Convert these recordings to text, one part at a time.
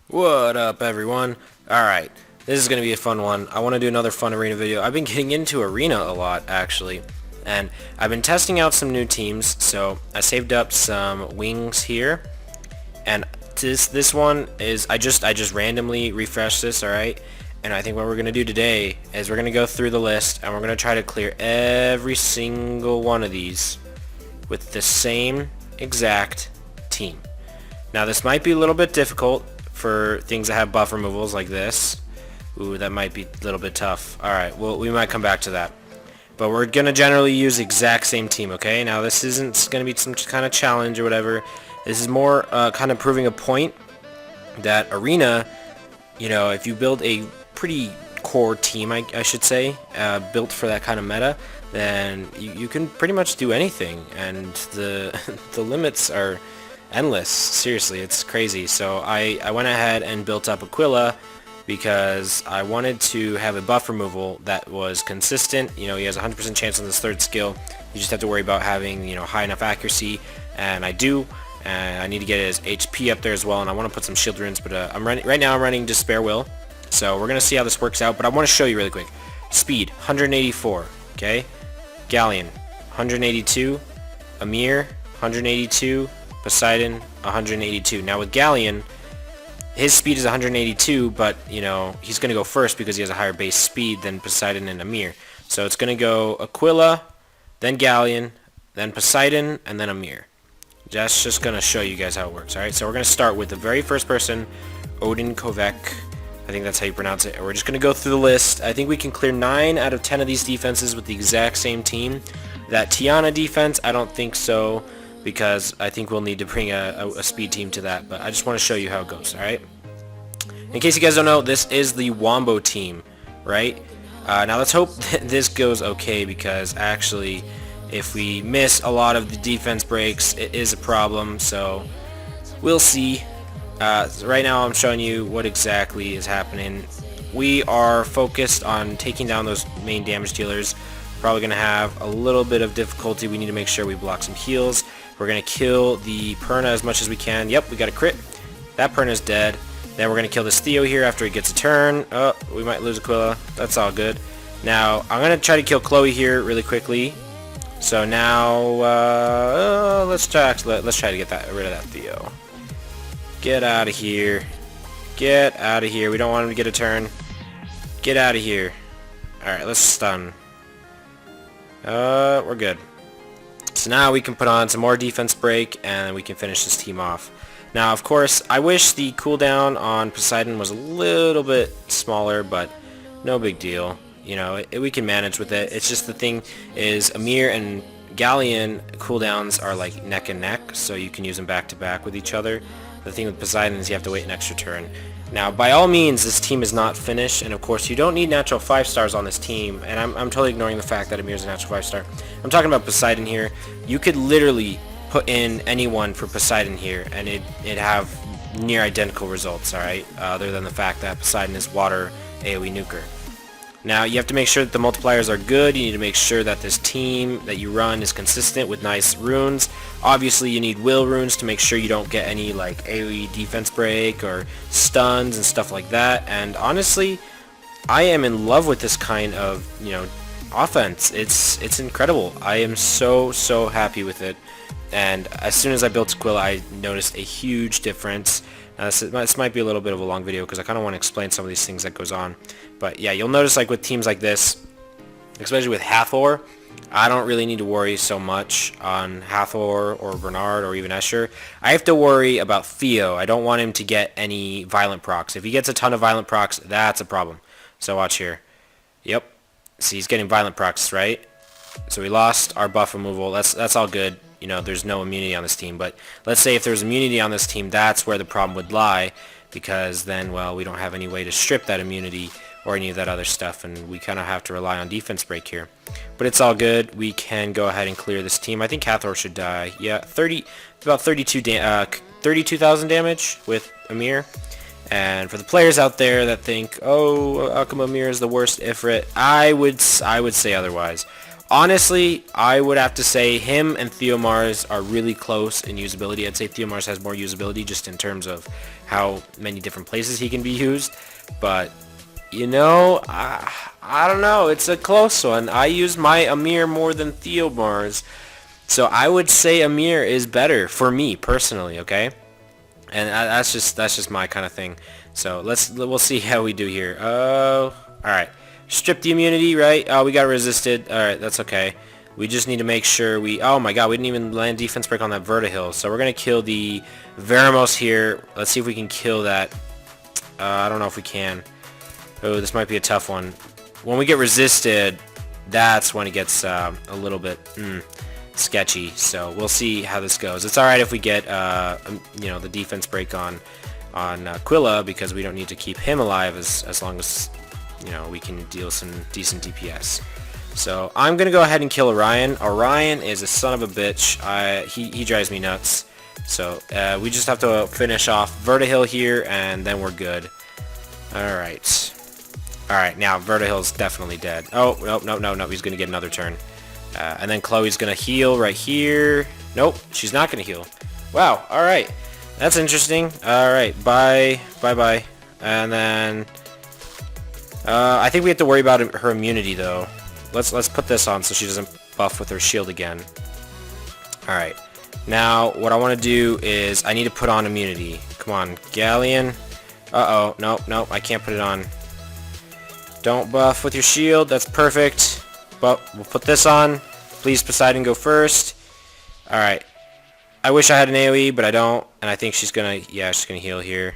What up, everyone? Alright, this is going to be a fun one. I want to do another fun arena video. I've been getting into arena a lot, actually, and I've been testing out some new teams. So I saved up some wings here, and this one is I just randomly refreshed this. Alright, and I think what we're going to do today is we're going to go through the list, and we're going to try to clear every single one of these with the same exact team. Now this might be a little bit difficult for things that have buff removals like this. Ooh, that might be a little bit tough. Alright, well, we might come back to that. But we're going to generally use the exact same team, okay? Now, this isn't going to be some kind of challenge or whatever. This is more kind of proving a point that arena, you know, if you build a pretty core team, I should say, built for that kind of meta, then you can pretty much do anything. And the limits are endless. Seriously, it's crazy. So I went ahead and built up Aquila because I wanted to have a buff removal that was consistent. You know, he has a 100% chance on this third skill. You just have to worry about having, you know, high enough accuracy, and I do. And I need to get his HP up there as well, and I want to put some shield runes, but right now I'm running Despair Will. So we're going to see how this works out, but I want to show you really quick. Speed, 184, okay? Galleon, 182. Amir, 182. Poseidon, 182. Now with Galleon, his speed is 182, but, you know, he's going to go first because he has a higher base speed than Poseidon and Amir. So it's going to go Aquila, then Galleon, then Poseidon, and then Amir. That's just going to show you guys how it works, alright? So we're going to start with the very first person, Odin Kovac. I think that's how you pronounce it. We're just going to go through the list. I think we can clear 9 out of 10 of these defenses with the exact same team. That Tiana defense, I don't think so, because I think we'll need to bring a speed team to that. But I just want to show you how it goes, alright? In case you guys don't know, this is the WOMBO team, right? Now let's hope this goes okay, because actually, if we miss a lot of the defense breaks, it is a problem, so we'll see. Right now I'm showing you what exactly is happening. We are focused on taking down those main damage dealers. Probably going to have a little bit of difficulty. We need to make sure we block some heals. We're going to kill the Perna as much as we can. Yep, we got a crit. That Perna's dead. Then we're going to kill this Theo here after he gets a turn. Oh, we might lose Aquila. That's all good. Now, I'm going to try to kill Chloe here really quickly. So now, let's try to get rid of that Theo. Get out of here. Get out of here. We don't want him to get a turn. Get out of here. Alright, let's stun. We're good. So now we can put on some more defense break and we can finish this team off. Now, of course, I wish the cooldown on Poseidon was a little bit smaller, but no big deal. You know, we can manage with it. It's just the thing is Amir and Galleon cooldowns are like neck and neck, so you can use them back to back with each other. The thing with Poseidon is you have to wait an extra turn. Now, by all means, this team is not finished, and of course, you don't need natural 5 stars on this team, and I'm totally ignoring the fact that Amir's a natural 5 star. I'm talking about Poseidon here. You could literally put in anyone for Poseidon here, and it'd have near identical results, alright? Other than the fact that Poseidon is water AoE nuker. Now, you have to make sure that the multipliers are good. You need to make sure that this team that you run is consistent with nice runes. Obviously, you need will runes to make sure you don't get any like AoE defense break or stuns and stuff like that. And honestly, I am in love with this kind of, you know, offense. It's incredible. I am so happy with it. And as soon as I built Aquila, I noticed a huge difference. This might be a little bit of a long video because I kind of want to explain some of these things that goes on. But yeah, you'll notice like with teams like this, especially with Hathor, I don't really need to worry so much on Hathor or Bernard or even Escher. I have to worry about Theo. I don't want him to get any violent procs. If he gets a ton of violent procs, that's a problem. So watch here. Yep. See, he's getting violent procs, right? So we lost our buff removal. That's all good. You know, there's no immunity on this team, but let's say if there's immunity on this team, that's where the problem would lie, because then, well, we don't have any way to strip that immunity or any of that other stuff, and we kind of have to rely on defense break here. But it's all good. We can go ahead and clear this team. I think Hathor should die. Yeah, about 32,000 damage with Amir. And for the players out there that think, oh, how come Amir is the worst Ifrit, I would say otherwise. Honestly, I would have to say him and Theomars are really close in usability. I'd say Theomars has more usability just in terms of how many different places he can be used. But, you know, I don't know. It's a close one. I use my Amir more than Theomars. So I would say Amir is better for me personally, okay? And that's just my kind of thing. So we'll see how we do here. Oh, all right. Strip the immunity, right? Oh, we got resisted. All right, that's okay. We just need to make sure we... Oh my god, we didn't even land defense break on that Vertihill. So we're going to kill the Veramos here. Let's see if we can kill that. I don't know if we can. Oh, this might be a tough one. When we get resisted, that's when it gets a little bit sketchy. So we'll see how this goes. It's alright if we get you know, the defense break on Aquila, because we don't need to keep him alive as long as, you know, we can deal some decent DPS. So I'm gonna go ahead and kill Orion. Orion is a son of a bitch. He drives me nuts. So we just have to finish off Vertihill here, and then we're good. Alright. Alright, now Vertihill's definitely dead. Oh, no, he's gonna get another turn. And then Chloe's gonna heal right here. Nope, she's not gonna heal. Wow, alright. That's interesting. Alright, bye. And then... I think we have to worry about her immunity, though. Let's put this on so she doesn't buff with her shield again. Alright. Now, what I want to do is I need to put on immunity. Come on, Galleon. Uh-oh. Nope, I can't put it on. Don't buff with your shield. That's perfect. But we'll put this on. Please, Poseidon, go first. Alright. I wish I had an AoE, but I don't. And I think she's gonna... Yeah, she's gonna heal here.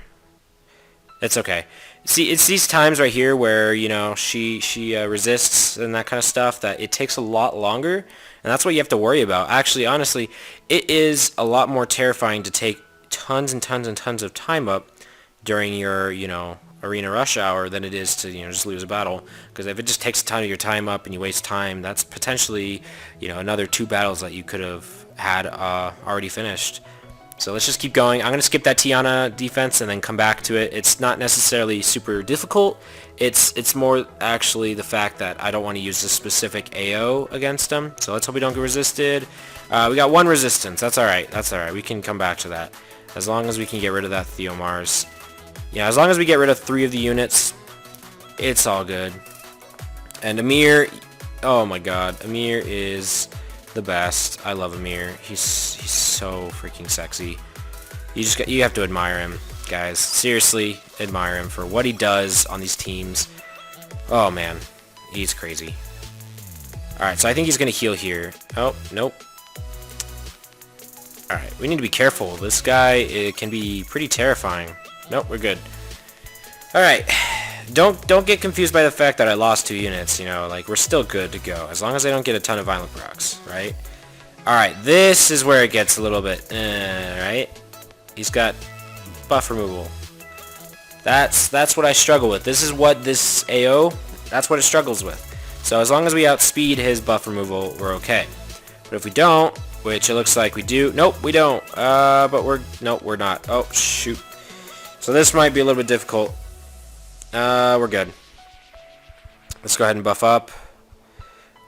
It's okay. See, it's these times right here where, you know, she resists and that kind of stuff that it takes a lot longer. And that's what you have to worry about. Actually, honestly, it is a lot more terrifying to take tons and tons and tons of time up during your, you know, arena rush hour than it is to, you know, just lose a battle. Because if it just takes a ton of your time up and you waste time, that's potentially, you know, another 2 battles that you could have had already finished. So let's just keep going. I'm going to skip that Tiana defense and then come back to it. It's not necessarily super difficult. It's more actually the fact that I don't want to use a specific AO against them. So let's hope we don't get resisted. We got 1 resistance. That's alright. We can come back to that. As long as we can get rid of that Theomars. Yeah, as long as we get rid of 3 of the units, it's all good. And Amir, oh my god, Amir is the best. I love Amir. He's so freaking sexy. You have to admire him, guys. Seriously, admire him for what he does on these teams. Oh man, he's crazy. Alright, so I think he's gonna heal here. Oh, nope. Alright, we need to be careful. This guy can be pretty terrifying. Nope, we're good. Alright. Don't get confused by the fact that I lost 2 units, you know, like, we're still good to go, as long as I don't get a ton of violent procs, right? Alright, this is where it gets a little bit, right? He's got buff removal. That's what I struggle with. This is what this AO, that's what it struggles with. So as long as we outspeed his buff removal, we're okay. But if we don't, which it looks like we do, nope, we don't, but nope, we're not. Oh, shoot. So this might be a little bit difficult. We're good. Let's go ahead and buff up.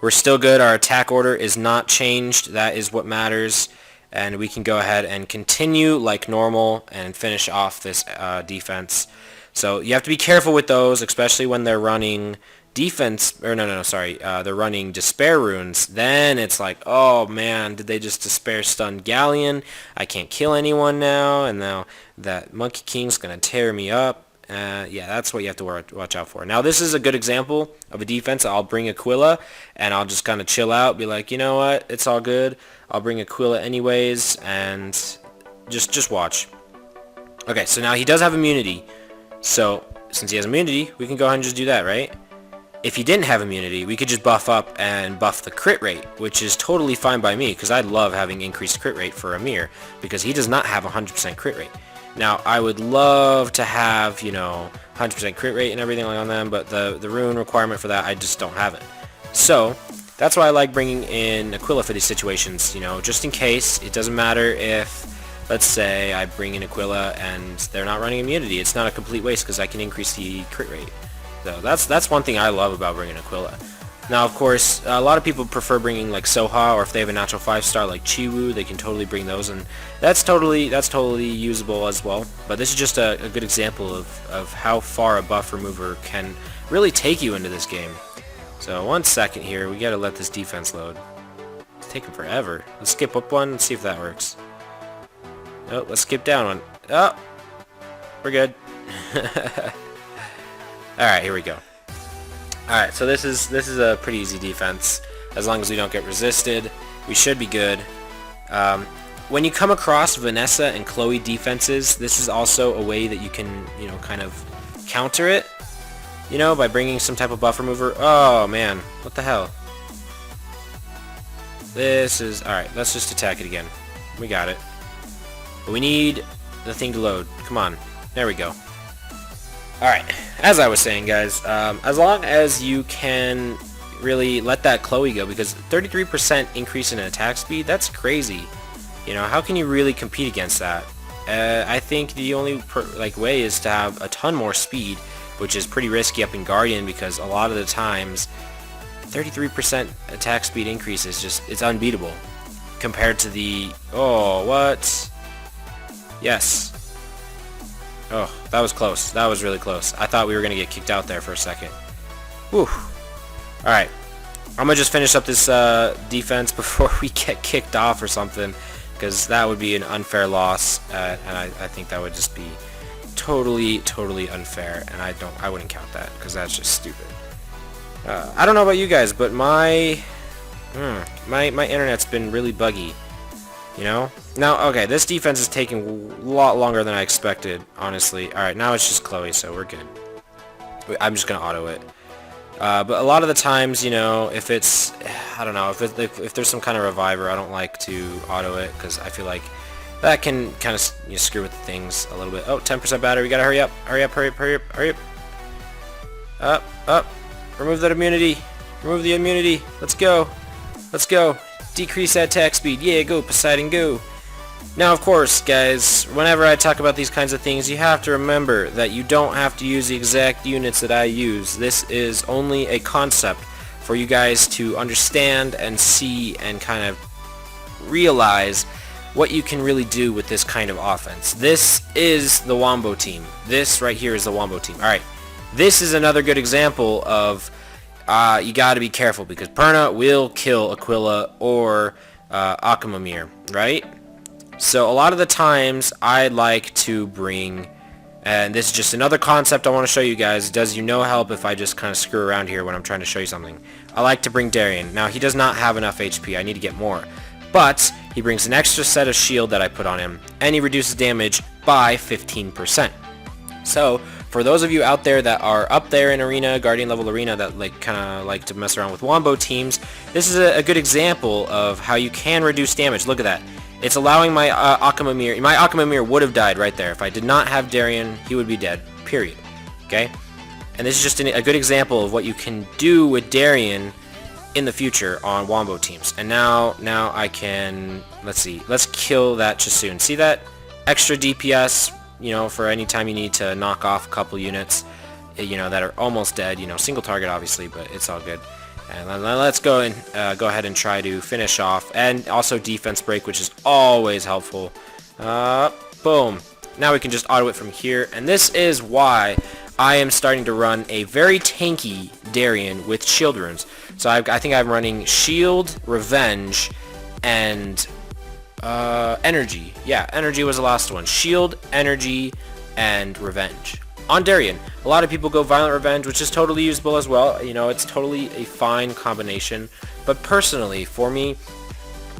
We're still good. Our attack order is not changed. That is what matters. And we can go ahead and continue like normal and finish off this defense. So you have to be careful with those, especially when they're running defense, or sorry, they're running despair runes. Then it's like, oh man, did they just despair stun Galleon? I can't kill anyone now, and now that Monkey King's gonna tear me up. Yeah, that's what you have to watch out for. Now, this is a good example of a defense. I'll bring Aquila, and I'll just kind of chill out, be like, you know what, it's all good. I'll bring Aquila anyways, and just watch. Okay, so now he does have immunity. So, since he has immunity, we can go ahead and just do that, right? If he didn't have immunity, we could just buff up and buff the crit rate, which is totally fine by me, because I love having increased crit rate for Amir, because he does not have 100% crit rate. Now, I would love to have, you know, 100% crit rate and everything like on them, but the rune requirement for that, I just don't have it. So, that's why I like bringing in Aquila for these situations, you know, just in case. It doesn't matter if, let's say, I bring in Aquila and they're not running immunity. It's not a complete waste because I can increase the crit rate. So, that's one thing I love about bringing Aquila. Now, of course, a lot of people prefer bringing like Soha, or if they have a natural 5-star like Chiwu, they can totally bring those, and that's totally usable as well. But this is just a good example of how far a buff remover can really take you into this game. So 1 second here, we gotta let this defense load. It's taking forever. Let's skip up one and see if that works. Oh, let's skip down one. Oh, we're good. Alright, here we go. Alright, so this is a pretty easy defense. As long as we don't get resisted, we should be good. When you come across Vanessa and Chloe defenses, this is also a way that you can, you know, kind of counter it, you know, by bringing some type of buff remover. Oh, man. What the hell? This is... Alright, let's just attack it again. We got it. But we need the thing to load. Come on. There we go. Alright, as I was saying, guys, as long as you can really let that Chloe go, because 33% increase in attack speed, that's crazy. You know, how can you really compete against that? I think the only way is to have a ton more speed, which is pretty risky up in Guardian, because a lot of the times 33% attack speed increase is just, it's unbeatable compared to the... Oh, what? Yes. Oh, that was close. That was really close. I thought we were going to get kicked out there for a second. Whew. Alright. I'm going to just finish up this defense before we get kicked off or something, because that would be an unfair loss, and I think that would just be totally unfair, and I wouldn't count that, because that's just stupid. I don't know about you guys, but my internet's been really buggy. You know? Now, okay, this defense is taking a lot longer than I expected, honestly. Alright, now it's just Chloe, so we're good. I'm just gonna auto it. But a lot of the times, you know, if it's... I don't know, if there's some kind of reviver, I don't like to auto it, because I feel like that can kind of, you know, screw with things a little bit. Oh, 10% battery, we gotta hurry up. Hurry up, hurry up, hurry up, hurry up. Up. Remove that immunity. Remove the immunity. Let's go. Let's go. Decrease that attack speed. Yeah, go, Poseidon, go. Now, of course, guys, whenever I talk about these kinds of things, you have to remember that you don't have to use the exact units that I use. This is only a concept for you guys to understand and see and kind of realize what you can really do with this kind of offense. This is the WOMBO team. This right here is the WOMBO team. Alright, this is another good example of you gotta be careful, because Perna will kill Aquila or Akamamir, right? So a lot of the times I like to bring, and this is just another concept I want to show you guys. It does you no help if I just kind of screw around here when I'm trying to show you something. I like to bring Darion. Now, he does not have enough HP. I need to get more. But he brings an extra set of shield that I put on him, and he reduces damage by 15%. So, for those of you out there that are up there in Arena, Guardian level Arena, that kind of like to mess around with WOMBO teams, this is a good example of how you can reduce damage. Look at that. It's allowing my Akamamir... My Akamamir would have died right there. If I did not have Darion, he would be dead. Period. Okay? And this is just a good example of what you can do with Darion in the future on WOMBO teams. And now I can... Let's see. Let's kill that Chasun. See that? Extra DPS, you know, for any time you need to knock off a couple units, you know, that are almost dead. You know, single target, obviously, but it's all good. And let's go ahead and try to finish off. And also defense break, which is always helpful. Boom. Now we can just auto it from here. And this is why I am starting to run a very tanky Darion with shield runes. So I think I'm running shield, revenge, and energy. Yeah, energy was the last one. Shield, energy, and revenge. On Darion, a lot of people go Violent Revenge, which is totally usable as well. You know, it's totally a fine combination. But personally, for me,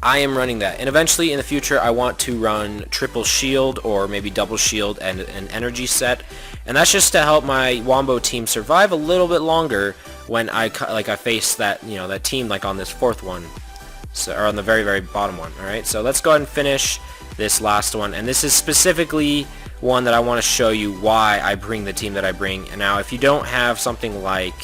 I am running that. And eventually, in the future, I want to run triple shield or maybe double shield and an energy set. And that's just to help my WOMBO team survive a little bit longer when I face that, you know, that team like on this fourth one. So, or on the very bottom one. Alright, so let's go ahead and finish this last one. And this is specifically one that I want to show you why I bring the team that I bring. And now, if you don't have something like,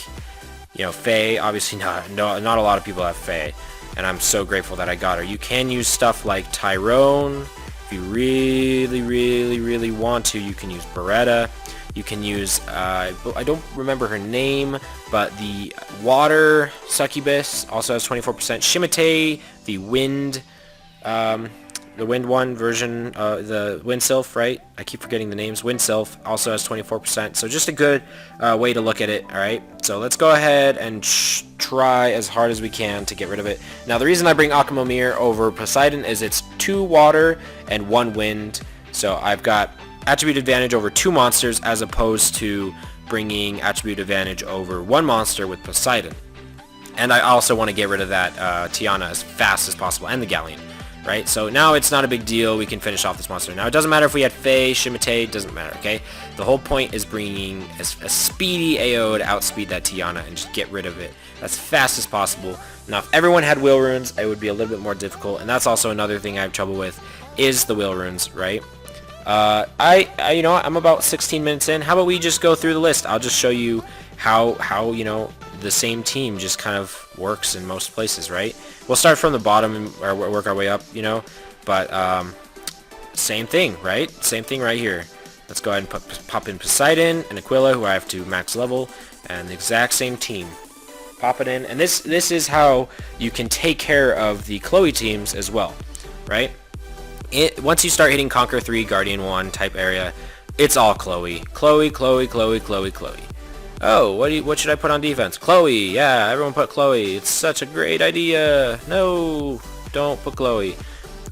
you know, Faye, obviously not a lot of people have Faye, and I'm so grateful that I got her. You can use stuff like Tyrone. If you really want to, you can use Beretta. You can use, I don't remember her name, but the Water Succubus also has 24%. Shimate, the Wind, the Wind one version, the Wind Sylph, right? I keep forgetting the names. Wind Sylph also has 24%. So just a good way to look at it, alright? So let's go ahead and try as hard as we can to get rid of it. Now the reason I bring Akamomir over Poseidon is it's 2 water and 1 wind. So I've got attribute advantage over 2 monsters as opposed to bringing attribute advantage over 1 monster with Poseidon. And I also want to get rid of that Tiana as fast as possible, and the Galleon. Right, so now it's not a big deal. We can finish off this monster. Now it doesn't matter if we had Faye, Shimate, it doesn't matter, okay? The whole point is bringing a speedy AO to outspeed that Tiana and just get rid of it as fast as possible. Now if everyone had Will Runes, it would be a little bit more difficult, and that's also another thing I have trouble with, is the Will Runes, right? You know what, I'm about 16 minutes in. How about we just go through the list? I'll just show you how you know, the same team just kind of works in most places, right? We'll start from the bottom and work our way up, you know, but same thing, right? Same thing right here. Let's go ahead and pop in Poseidon and Aquila, who I have to max level, and the exact same team. Pop it in, and this is how you can take care of the Chloe teams as well, right? Once you start hitting Conquer 3, Guardian 1 type area, it's all Chloe. Chloe, Chloe, Chloe, Chloe, Chloe. Oh, what should I put on defense? Chloe, yeah, everyone put Chloe. It's such a great idea. No, don't put Chloe.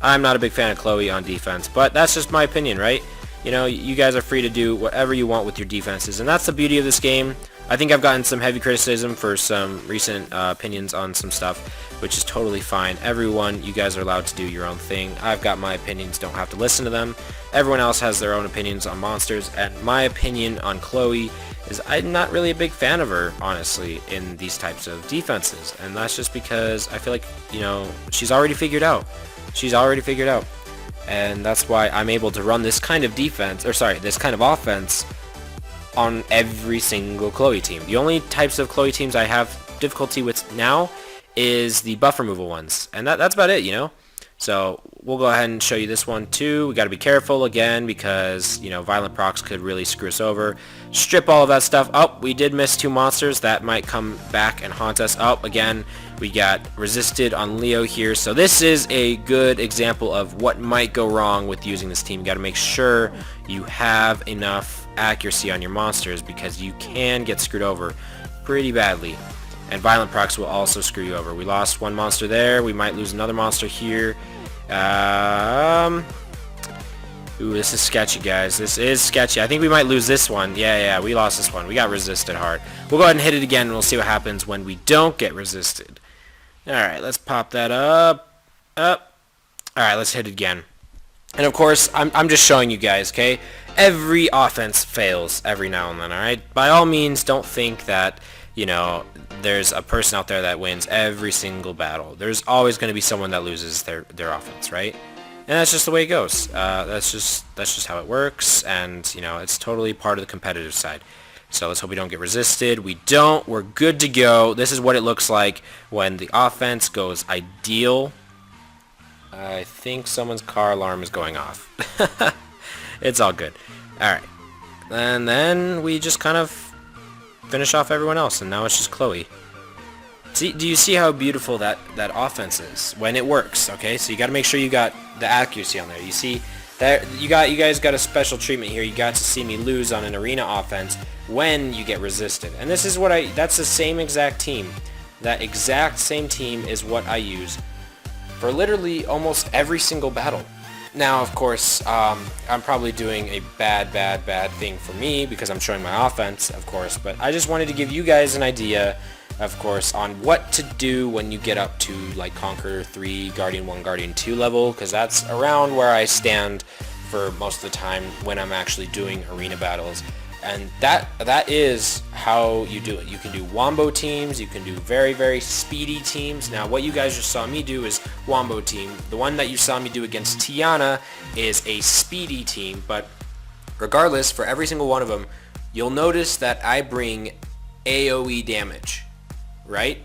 I'm not a big fan of Chloe on defense, but that's just my opinion, right? You know, you guys are free to do whatever you want with your defenses, and that's the beauty of this game. I think I've gotten some heavy criticism for some recent opinions on some stuff, which is totally fine. Everyone, you guys are allowed to do your own thing. I've got my opinions, don't have to listen to them. Everyone else has their own opinions on monsters, and my opinion on Chloe is I'm not really a big fan of her, honestly, in these types of defenses. And that's just because I feel like, you know, she's already figured out. She's already figured out. And that's why I'm able to run this kind of defense, or sorry, this kind of offense on every single Chloe team. The only types of Chloe teams I have difficulty with now is the buff removal ones. And that's about it, you know? So we'll go ahead and show you this one too. We got to be careful again because, you know, violent procs could really screw us over. Strip all of that stuff. Oh, we did miss 2 monsters. That might come back and haunt us. Oh, again, we got resisted on Leo here. So this is a good example of what might go wrong with using this team. You got to make sure you have enough accuracy on your monsters because you can get screwed over pretty badly. And violent procs will also screw you over. We lost 1 monster there. We might lose another monster here. Ooh, this is sketchy, guys. This is sketchy. I think we might lose this one. Yeah, we lost this one. We got resisted hard. We'll go ahead and hit it again, and we'll see what happens when we don't get resisted. Alright, let's pop that up. Alright, let's hit it again. And of course, I'm just showing you guys, okay? Every offense fails every now and then, alright? By all means, don't think that, you know, there's a person out there that wins every single battle. There's always going to be someone that loses their offense, right? And that's just the way it goes. That's just how it works, and you know, it's totally part of the competitive side. So let's hope we don't get resisted. We don't. We're good to go. This is what it looks like when the offense goes ideal. I think someone's car alarm is going off. It's all good. Alright. And then we just kind of finish off everyone else, and now it's just Chloe. See, do you see how beautiful that offense is when it works? Okay, so you got to make sure you got the accuracy on there. You see that you guys got a special treatment here. You got to see me lose on an arena offense when you get resisted, and this is what that's the same exact team. That exact same team is what I use for literally almost every single battle. Now, of course, I'm probably doing a bad thing for me because I'm showing my offense, of course, but I just wanted to give you guys an idea, of course, on what to do when you get up to like Conqueror 3, Guardian 1, Guardian 2 level, because that's around where I stand for most of the time when I'm actually doing arena battles. And that is how you do it. You can do WOMBO teams, you can do very speedy teams. Now what you guys just saw me do is WOMBO team. The one that you saw me do against Tiana is a speedy team, but regardless, for every single one of them, you'll notice that I bring AoE damage, right?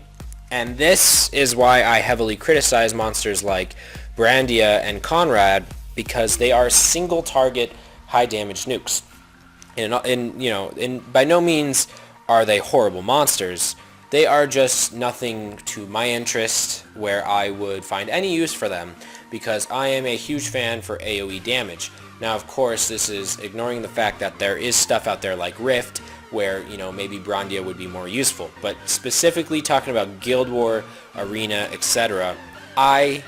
And this is why I heavily criticize monsters like Brandia and Conrad, because they are single target high damage nukes. And you know, and by no means are they horrible monsters. They are just nothing to my interest where I would find any use for them, because I am a huge fan for AoE damage. Now, of course, this is ignoring the fact that there is stuff out there like Rift, where, you know, maybe Brondia would be more useful. But specifically talking about Guild War, Arena, etc., I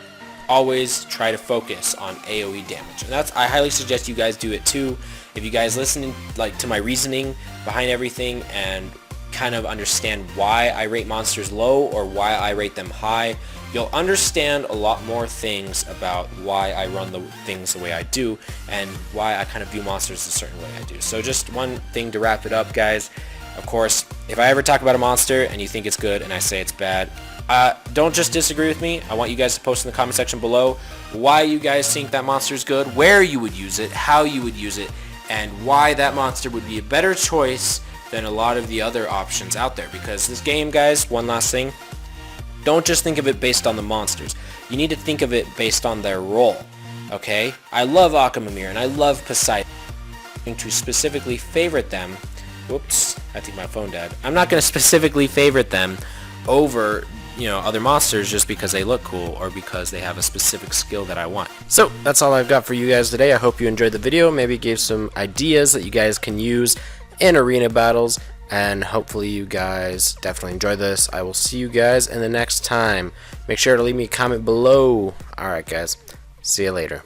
always try to focus on AoE damage. And I highly suggest you guys do it too. If you guys listen like to my reasoning behind everything and kind of understand why I rate monsters low or why I rate them high, you'll understand a lot more things about why I run the things the way I do and why I kind of view monsters a certain way I do. So just one thing to wrap it up, guys. Of course, if I ever talk about a monster and you think it's good and I say it's bad, don't just disagree with me. I want you guys to post in the comment section below why you guys think that monster is good, where you would use it, how you would use it, and why that monster would be a better choice than a lot of the other options out there. Because this game, guys, one last thing, don't just think of it based on the monsters. You need to think of it based on their role, okay? I love Akamamir and I love Poseidon. To specifically favorite them, whoops, I think my phone died. I'm not going to specifically favorite them over, you know, other monsters just because they look cool or because they have a specific skill that I want. So that's all I've got for you guys today. I hope you enjoyed the video. Maybe it gave some ideas that you guys can use in arena battles, and hopefully you guys definitely enjoy this. I will see you guys in the next time. Make sure to leave me a comment below. Alright guys, see you later.